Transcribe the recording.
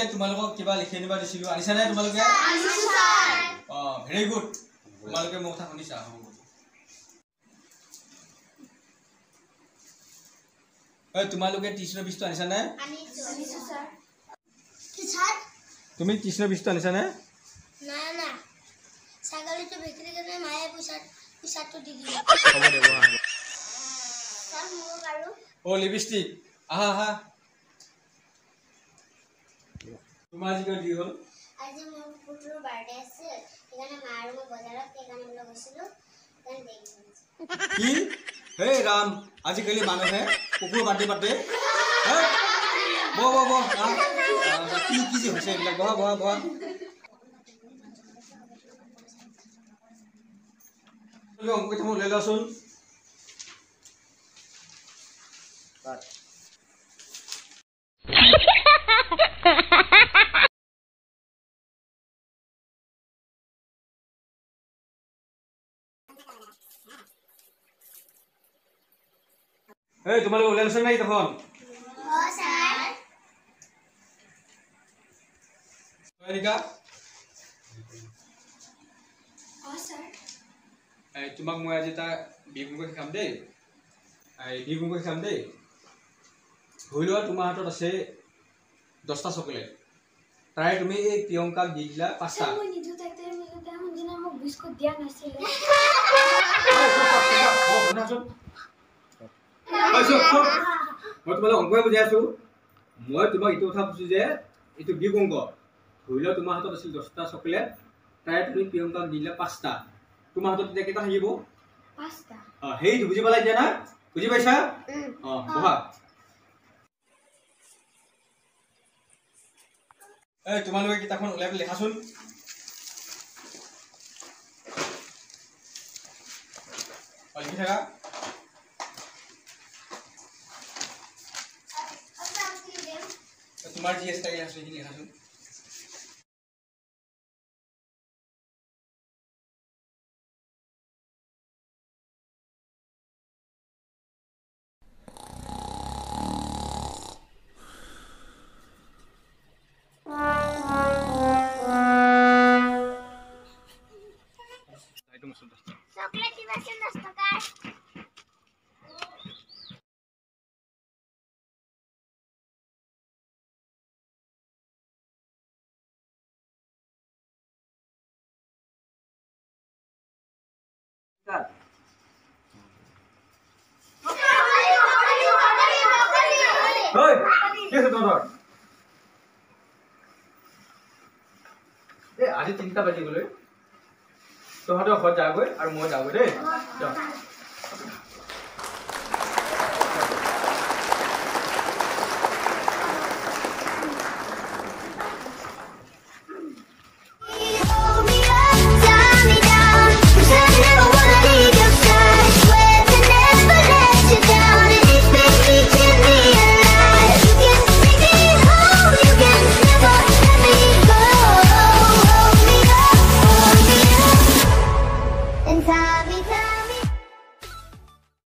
যে তোমালোকক কিবা লিখি আনিবা দিছিলো আনিছা নাই তোমালোকে আনিছো স্যাৰ ভেৰি গুড তোমালোকে মোৰ কথা শুনিছা তোমালোকে টিউচনৰ বস্তু আনিছা নাই আনিছো স্যাৰ কি স্যাৰ তুমি টিউচনৰ বস্তু আনিছা নাই না না ছাগলীটো বিক্ৰী কৰি মায়ে পইচাটো দি দিলে হ'ব দে স্যাৰ মোক আৰু লিপষ্টিক আহা আহা তোমাৰ আজি কি হ'ল আজি মোৰ পুত্ৰৰ বাৰ্থডে আছে সেইকাৰণে মা আৰু মই বজাৰত কেক আনিবলৈ গৈছিলো কি হে ৰাম আজিকালি মানুহে কুকুৰ বাৰ্থডে পাতে কি কি যে হৈছে এইবিলাক বহা বহা বহা অংকুৰ লৈ লোৱাচোন তোমালোকে ওলাই লৈছে নাই তখন তোমাক মই আজি এটা বিহুংক শিকাম দেই বিহুংক শিকাম দেই ধৰি লোৱা তোমাৰ হাতত আছে 10টা চকলেট তাৰে তুমি এই প্ৰিয়ংকাক দি দিলা 5টা মই নিদু তাইতে মিলতে দিনা মোক বিস্কুট দিয়া নাছিল মই তোমালোক অংকই বুজাই আছো মই তোমাক এইটো কথা কৈছো যে এইটো বিহুংক ধৰি লোৱা তোমাৰ হাতত আছিল 10টা চকলেট তাৰে তুমি প্ৰিয়ংকাক দি দিলা 5টা তোমাৰ হাতত এতিয়া কেইটা থাকিব 5টা সেইটো বুজি পালা এতিয়া না বুজি পাইছা বহা তোমালোকে কিতাপখন উলাই লিখাচোন লিখি থাকা তোমাৰ যি আছে লিখাচোন চকলেট দিবাচোন 10 টকাৰ আজি 3টা বাজি গ'লে তহঁতৰ ঘৰত যাগৈ আৰু মই যাগৈ দেই